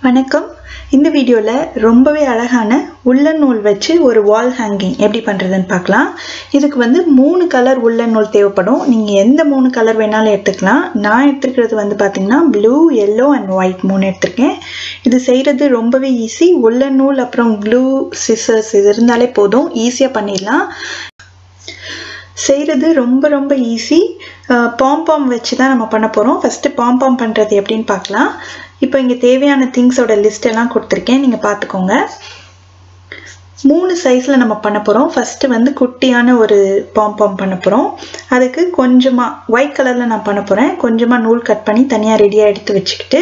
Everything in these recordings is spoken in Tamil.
வணக்கம். இந்த வீடியோல ரொம்பவே அழகான woolen நூல் வச்சு ஒரு வால் ஹேங்கிங் எப்படி பண்றதுன்னு பார்க்கலாம். இதுக்கு வந்து 3 கலர் woolen நூல் தேவைப்படும். நீங்க எந்த 3 கலர் வேணாலும் எடுத்துக்கலாம். நான் எடுத்துக்கிறது வந்து பாத்தீங்கன்னா ப்ளூ, yellow and white 3 எடுத்துக்கேன். இது செய்யறது ரொம்பவே ஈஸி. woolen நூல் அப்புறம் glue, scissors இது இருந்தாலே போதும், ஈஸியா பண்ணிடலாம். செய்யறது ரொம்ப ஈஸி. பாம்பாம் வச்சு தான் நம்ம பண்ண போறோம். ஃபர்ஸ்ட் பாம்பாம் பண்றது எப்படின்னு பார்க்கலாம். இப்போ இங்க தேவையான திங்ஸோட லிஸ்ட் எல்லாம் கொடுத்திருக்கேன், நீங்க பாத்துக்கோங்க. 3 சைஸ்ல நம்ம பண்ண போறோம். ஃபர்ஸ்ட் வந்து குட்டியான ஒரு பாம்பாம் பண்ண போறோம். அதுக்கு கொஞ்சமா ஒயிட் கலர்ல நான் பண்ண போறேன். கொஞ்சமா நூல் கட் பண்ணி தனியா ரெடியா எடுத்து வச்சுக்கிட்டு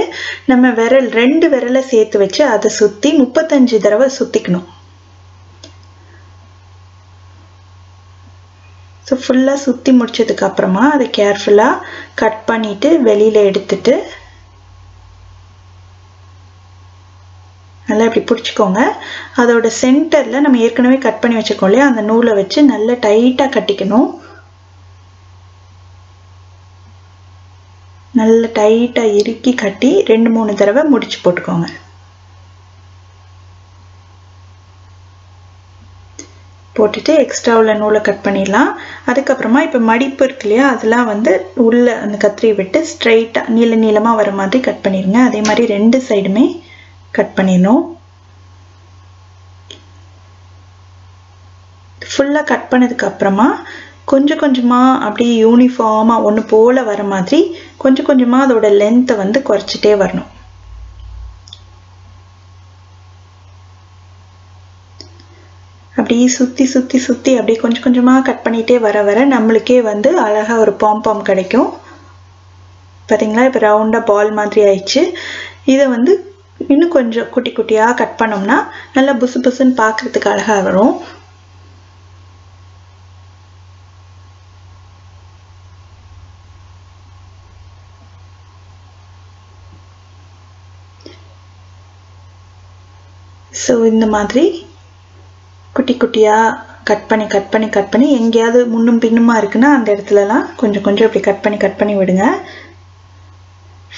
நம்ம விரல் 2 விரலை சேர்த்து வச்சு அதை சுத்தி 35 தடவை சுத்திக்கணும். ஸோ ஃபுல்லாக சுற்றி முடிச்சதுக்கு அப்புறமா அதை கேர்ஃபுல்லாக கட் பண்ணிட்டு வெளியில் எடுத்துட்டு நல்லா இப்படி பிடிச்சிக்கோங்க. அதோட சென்டரில் நம்ம ஏற்கனவே கட் பண்ணி வச்சுருக்கோம் இல்லையா, அந்த நூலை வச்சு நல்லா டைட்டாக கட்டிக்கணும். நல்லா டைட்டாக இறுக்கி கட்டி 2-3 தடவை முடிச்சு போட்டுக்கோங்க. போட்டுட்டு எக்ஸ்ட்ரா உள்ள நூலை கட் பண்ணிடலாம். அதுக்கப்புறமா இப்போ மடிப்பு இருக்கு இல்லையா, அதெல்லாம் வந்து உள்ள அந்த கத்திரி விட்டு ஸ்ட்ரைட்டாக நீளமாக வர மாதிரி கட் பண்ணிடுங்க. அதே மாதிரி 2 சைடுமே கட் பண்ணிடணும். ஃபுல்லாக கட் பண்ணதுக்கு அப்புறமா கொஞ்சமாக அப்படியே யூனிஃபார்மாக ஒன்று போல வர மாதிரி கொஞ்சமாக அதோட லென்த்தை வந்து குறைச்சிட்டே வரணும். அப்படியே சுற்றி அப்படியே கொஞ்சமாக கட் பண்ணிகிட்டே வர நம்மளுக்கே வந்து அழகாக ஒரு பாம்பாம் கிடைக்கும். பார்த்தீங்களா, இப்போ ரவுண்டாக பால் மாதிரி ஆயிடுச்சு. இதை வந்து இன்னும் கொஞ்சம் குட்டியாக கட் பண்ணோம்னா நல்லா புசுன்னு பார்க்கறதுக்கு அழகாக வரும். ஸோ இந்த மாதிரி குட்டியாக கட் பண்ணி எங்கேயாவது முன்னும் பின்னுமா இருக்குன்னா அந்த இடத்துலலாம் கொஞ்சம் இப்படி கட் பண்ணி விடுங்க.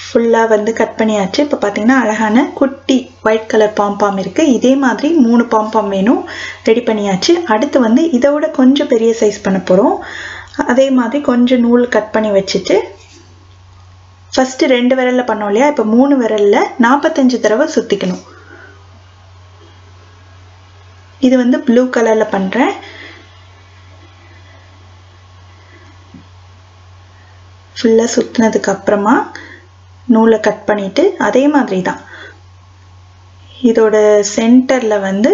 ஃபுல்லாக வந்து கட் பண்ணியாச்சு. இப்போ பார்த்தீங்கன்னா அழகான குட்டி ஒயிட் கலர் பாம்பாம் இருக்குது. இதே மாதிரி 3 பாம்பாம் வேணும், ரெடி பண்ணியாச்சு. அடுத்து வந்து இதோட கொஞ்சம் பெரிய சைஸ் பண்ண போகிறோம். அதே மாதிரி கொஞ்சம் நூல் கட் பண்ணி வச்சுட்டு ஃபஸ்ட்டு 2 விரலில் பண்ணோம் இல்லையா, இப்போ 3 விரலில் 45 தடவை சுற்றிக்கணும். இது வந்து ப்ளூ கலர்ல பண்றேன். ஃபுல்லா சுத்தினதுக்கு அப்புறமா நூலை கட் பண்ணிட்டு அதே மாதிரி தான் இதோட சென்டர்ல வந்து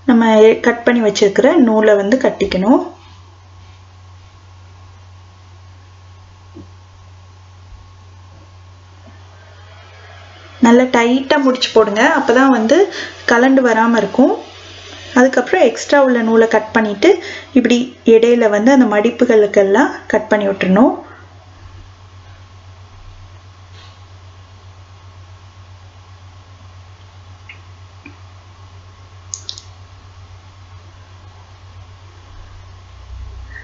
நம்ம கட் பண்ணி வச்சிருக்கிற நூலை வந்து கட்டிக்கணும். நல்லா டைட்டா முடிச்சு போடுங்க, அப்பதான் வந்து கலண்டு வராம இருக்கும். அதுக்கப்புறம் எக்ஸ்ட்ரா உள்ள நூலை கட் பண்ணிட்டு இப்படி இடையில வந்து அந்த மடிப்புகளுக்கெல்லாம் கட் பண்ணி விட்டுறணும்.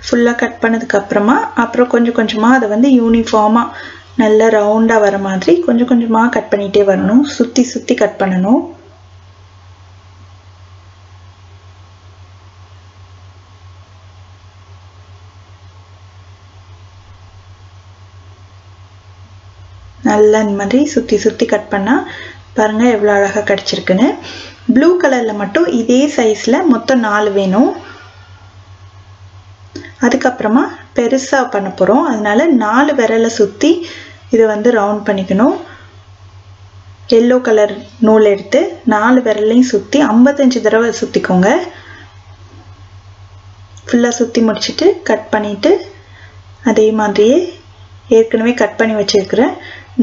ஃபுல்லாக கட் பண்ணதுக்கு அப்புறமா அப்புறம் கொஞ்சமாக அதை வந்து யூனிஃபார்மாக நல்லா ரவுண்டாக வர மாதிரி கொஞ்சமாக கட் பண்ணிகிட்டே வரணும். சுற்றி கட் பண்ணணும். நல்லா இந்த மாதிரி சுற்றி கட் பண்ணால் பாருங்க எவ்வளோ அழகாக கிடச்சிருக்குன்னு. ப்ளூ கலரில் மட்டும் இதே சைஸில் மொத்தம் 4 வேணும். அதுக்கப்புறமா பெருசாக பண்ண போகிறோம், அதனால 4 விரலை சுற்றி இதை வந்து ரவுண்ட் பண்ணிக்கணும். எல்லோ கலர் நூல் எடுத்து 4 விரலையும் சுற்றி 55 தடவை சுற்றிக்கோங்க. ஃபுல்லாக சுற்றி முடிச்சுட்டு கட் பண்ணிவிட்டு அதே மாதிரியே ஏற்கனவே கட் பண்ணி வச்சிருக்கிற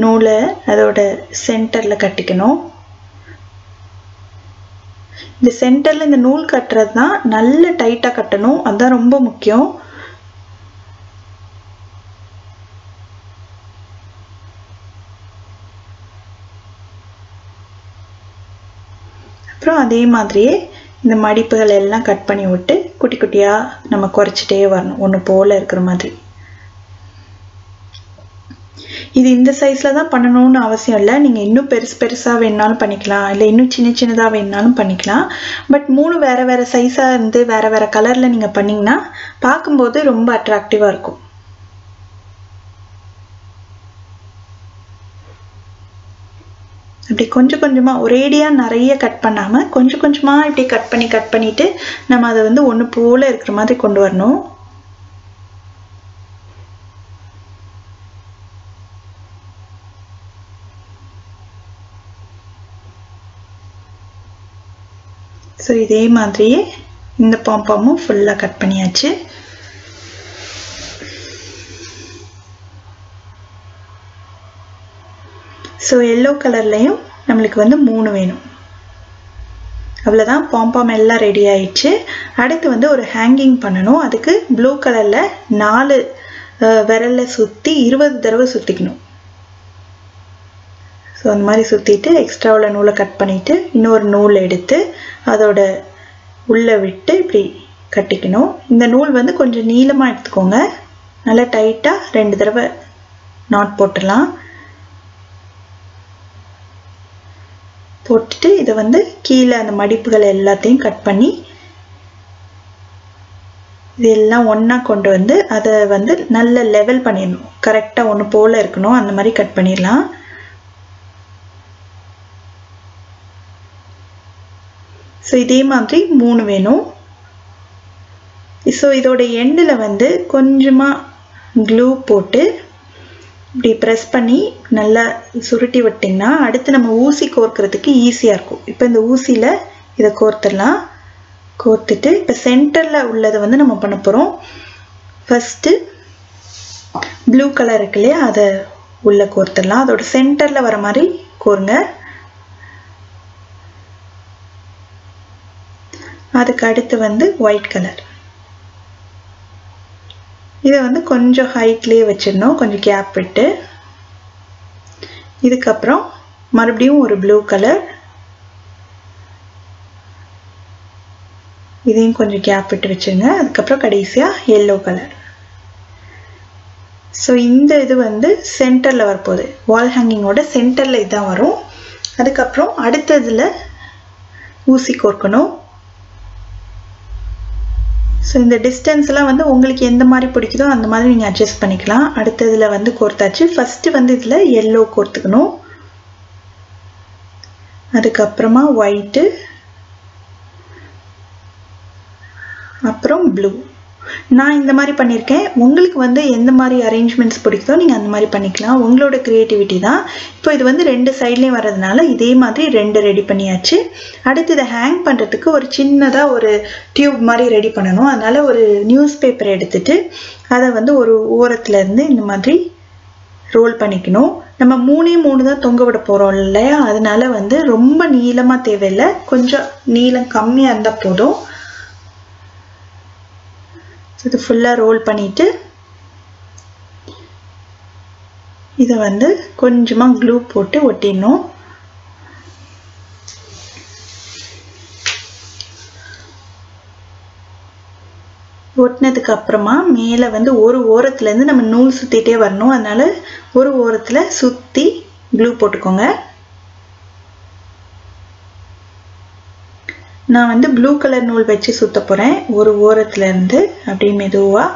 நூலை அதோட சென்டர்ல கட்டிக்கணும். இந்த சென்டர்ல இந்த நூல் கட்டுறது தான் நல்ல டைட்டா கட்டணும், அதுதான் ரொம்ப முக்கியம். அப்புறம் அதே மாதிரியே இந்த மடிப்புகள் எல்லாம் கட் பண்ணி விட்டு குட்டியா நம்ம குறைச்சிட்டே வரணும், ஒன்று போல இருக்கிற மாதிரி. இது இந்த சைஸ்ல தான் பண்ணணும்னு அவசியம் இல்லை. நீங்கள் இன்னும் பெருசா வேணாலும் பண்ணிக்கலாம், இல்லை இன்னும் சின்னதாக வேணாலும் பண்ணிக்கலாம். பட் 3 வேற வேற சைஸாக இருந்து வேற வேற கலரில் நீங்கள் பண்ணிங்கன்னா பார்க்கும்போது ரொம்ப அட்ராக்டிவாக இருக்கும். இப்படி கொஞ்சம் கொஞ்சமாக ஒரேடியாக நிறைய கட் பண்ணாமல் கொஞ்சம் கொஞ்சமாக இப்படி கட் பண்ணிட்டு நம்ம அதை வந்து ஒன்று போல் இருக்கிற மாதிரி கொண்டு வரணும். ஸோ இதே மாதிரியே இந்த பாம்பாமும் ஃபுல்லாக கட் பண்ணியாச்சு. ஸோ எல்லோ கலர்லையும் நம்மளுக்கு வந்து 3 வேணும். அவ்வளோதான், பாம்பாம் எல்லாம் ரெடி ஆயிடுச்சு. அடுத்து வந்து ஒரு ஹேங்கிங் பண்ணணும். அதுக்கு ப்ளூ கலரில் 4 விரலில் சுற்றி 20 தடவை சுற்றிக்கணும். ஸோ அந்த மாதிரி சுற்றிட்டு எக்ஸ்ட்ரா உள்ள நூலை கட் பண்ணிவிட்டு இன்னொரு நூல் எடுத்து அதோட உள்ளே விட்டு இப்படி கட்டிக்கணும். இந்த நூல் வந்து கொஞ்சம் நீளமாக எடுத்துக்கோங்க. நல்லா டைட்டாக 2 தடவை நாட் போட்டுடலாம். போட்டுட்டு இதை வந்து கீழே அந்த மடிப்புகள் எல்லாத்தையும் கட் பண்ணி இதெல்லாம் ஒன்றா கொண்டு வந்து அதை வந்து நல்ல லெவல் பண்ணிடணும். கரெக்டாக ஒன்று போல் இருக்கணும், அந்த மாதிரி கட் பண்ணிடலாம். ஸோ இதே மாதிரி 3 வேணும். ஸோ இதோட எண்டில் வந்து கொஞ்சமாக க்ளூ போட்டு இப்படி ப்ரெஸ் பண்ணி நல்லா சுருட்டி விட்டிங்கன்னா அடுத்து நம்ம ஊசி கோர்க்கிறதுக்கு ஈஸியாக இருக்கும். இப்போ இந்த ஊசியில் இதை கோர்த்துடலாம். கோர்த்துட்டு இப்போ சென்டரில் உள்ளதை வந்து நம்ம பண்ண போகிறோம். ஃபஸ்ட்டு ப்ளூ கலர் இருக்கு இல்லையா, அதை உள்ளே கோர்த்துடலாம். அதோட சென்டரில் வர மாதிரி கோருங்க. அதுக்கு அடுத்து வந்து ஒயிட் கலர், இதை வந்து கொஞ்சம் ஹைட்லேயே வச்சிடணும், கொஞ்சம் கேப் விட்டு. இதுக்கப்புறம் மறுபடியும் ஒரு ப்ளூ கலர், இதையும் கொஞ்சம் கேப் விட்டு வச்சுருங்க. அதுக்கப்புறம் கடைசியாக எல்லோ கலர். ஸோ இந்த இது வந்து சென்டரில் வரப்போகுது, வால் ஹேங்கிங்கோட சென்டரில் இதுதான் வரும். அதுக்கப்புறம் அடுத்ததில் ஊசி கோர்க்கணும். ஸோ இந்த டிஸ்டன்ஸ்லாம் வந்து உங்களுக்கு எந்த மாதிரி பிடிக்குதோ அந்த மாதிரி நீங்கள் அட்ஜஸ்ட் பண்ணிக்கலாம். அடுத்ததில் வந்து கோர்த்தாச்சு. ஃபஸ்ட்டு வந்து இதில் எல்லோ கோர்த்துக்கணும். அதுக்கப்புறமா ஒயிட்டு, அப்புறம் ப்ளூ. நான் இந்த மாதிரி பண்ணியிருக்கேன். உங்களுக்கு வந்து எந்த மாதிரி அரேஞ்ச்மெண்ட்ஸ் பிடிக்குதோ நீங்கள் அந்த மாதிரி பண்ணிக்கலாம், உங்களோட க்ரியேட்டிவிட்டி தான். இப்போ இது வந்து 2 சைட்லேயும் வர்றதுனால இதே மாதிரி 2 ரெடி பண்ணியாச்சு. அடுத்து இதை ஹேங் பண்ணுறதுக்கு ஒரு சின்னதாக ஒரு டியூப் மாதிரி ரெடி பண்ணணும். அதனால் ஒரு நியூஸ் பேப்பர் எடுத்துட்டு அதை வந்து ஒரு ஓரத்துலேருந்து இந்த மாதிரி ரோல் பண்ணிக்கணும். நம்ம 3 தான் தொங்க விட போகிறோம் இல்லையா, அதனால வந்து ரொம்ப நீளமாக தேவையில்லை, கொஞ்சம் நீளம் கம்மியாக இருந்தால் போதும். இது ஃபுல்லாக ரோல் பண்ணிவிட்டு இதை வந்து கொஞ்சமாக க்ளூ போட்டு ஒட்டிடணும். ஒட்டினதுக்கு அப்புறமா மேலே வந்து ஒரு ஓரத்துலேருந்து நம்ம நூல் சுற்றிட்டே வரணும். அதனால் ஒரு ஓரத்தில் சுற்றி க்ளூ போட்டுக்கோங்க. நான் வந்து ப்ளூ கலர் நூல் வச்சு சுற்ற போகிறேன். ஒரு ஓரத்துலேருந்து அப்படியே மெதுவாக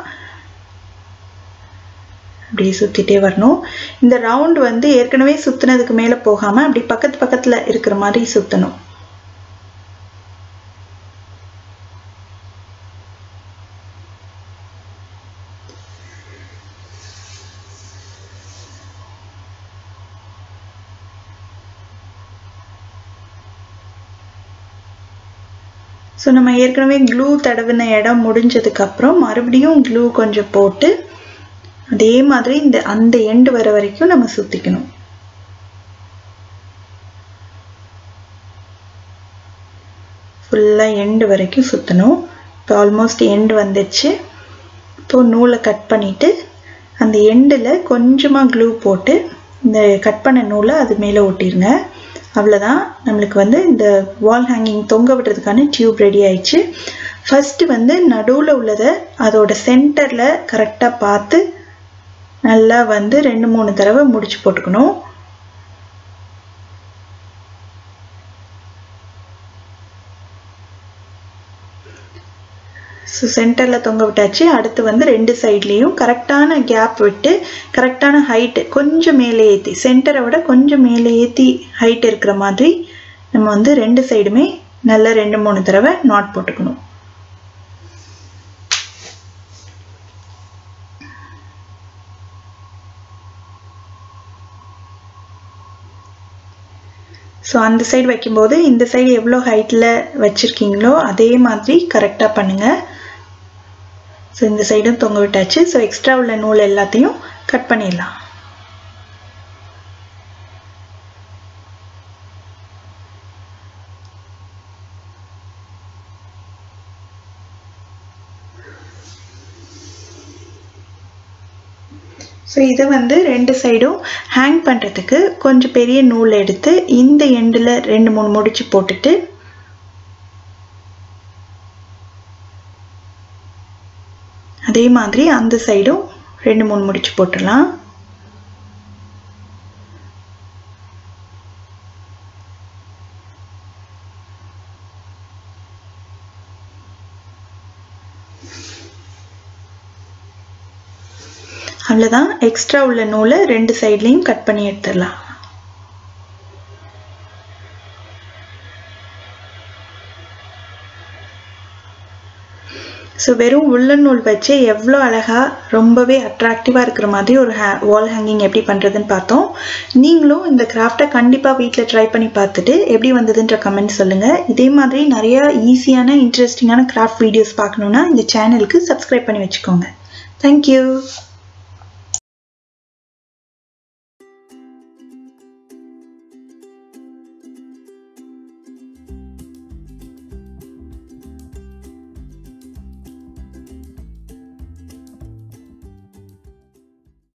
அப்படியே சுற்றிட்டே வரணும். இந்த ரவுண்ட் வந்து ஏற்கனவே சுற்றினதுக்கு மேலே போகாமல் அப்படி பக்கத்தில் இருக்கிற மாதிரி சுற்றணும். ஸோ நம்ம ஏற்கனவே க்ளூ தடவின இடம் முடிஞ்சதுக்கப்புறம் மறுபடியும் க்ளூ கொஞ்சம் போட்டு அதே மாதிரி அந்த எண்டு வர வரைக்கும் நம்ம சுற்றிக்கணும். ஃபுல்லாக எண்டு வரைக்கும் சுற்றணும். இப்போ ஆல்மோஸ்ட் எண்டு வந்துடுச்சு. இப்போது நூலை கட் பண்ணிவிட்டு அந்த எண்டில் கொஞ்சமாக க்ளூ போட்டு இந்த கட் பண்ண நூலை அது மேலே ஒட்டிடுங்க. அவ்வளோதான், நம்மளுக்கு வந்து இந்த வால் ஹேங்கிங் தொங்க விடுறதுக்கான டியூப் ரெடி ஆயிடுச்சு. ஃபஸ்ட்டு வந்து நடுவில் உள்ளதை அதோட சென்டரில் கரெக்டாக பார்த்து நல்லா வந்து 2-3 தடவை முடிச்சு போட்டுக்கணும். ஸோ சென்டரில் தொங்க விட்டாச்சு. அடுத்து வந்து 2 சைட்லேயும் கரெக்டான கேப் விட்டு கரெக்டான ஹைட்டு கொஞ்சம் மேலே ஏற்றி, சென்டரை விட கொஞ்சம் மேலே ஏற்றி ஹைட் இருக்கிற மாதிரி நம்ம வந்து 2 சைடுமே நல்லா 2-3 தடவை நாட் போட்டுக்கணும். ஸோ அந்த சைடு வைக்கும்போது இந்த சைடு எவ்வளோ ஹைட்டில் வச்சுருக்கீங்களோ அதே மாதிரி கரெக்டாக பண்ணுங்கள். ஸோ இந்த சைடும் தொங்க விட்டாச்சு. ஸோ எக்ஸ்ட்ரா உள்ள நூல் எல்லாத்தையும் கட் பண்ணிடலாம். ஸோ இதை வந்து 2 சைடும் ஹேங் பண்ணுறதுக்கு கொஞ்சம் பெரிய நூல் எடுத்து இந்த எண்டில் 2-3 முடிச்சு போட்டுட்டு அதே மாதிரி அந்த சைடும் 2-3 முடிச்சு போட்டுடலாம். அவ்வளோதான். எக்ஸ்ட்ரா உள்ள நூலை 2 சைட்லையும் கட் பண்ணி எடுத்துடலாம். ஸோ வெறும் woolen நூல் வச்சு எவ்வளோ அழகாக ரொம்பவே அட்ராக்டிவாக இருக்கிற மாதிரி ஒரு வால் ஹேங்கிங் எப்படி பண்ணுறதுன்னு பார்த்தோம். நீங்களும் இந்த கிராஃப்டை கண்டிப்பாக வீட்டில் ட்ரை பண்ணி பார்த்துட்டு எப்படி வந்ததுன்ற கமெண்ட் சொல்லுங்கள். இதே மாதிரி நிறைய ஈஸியான இன்ட்ரெஸ்டிங்கான கிராஃப்ட் வீடியோஸ் பார்க்கணுன்னா இந்த சேனலுக்கு சப்ஸ்கிரைப் பண்ணி வச்சுக்கோங்க. தேங்க்யூ.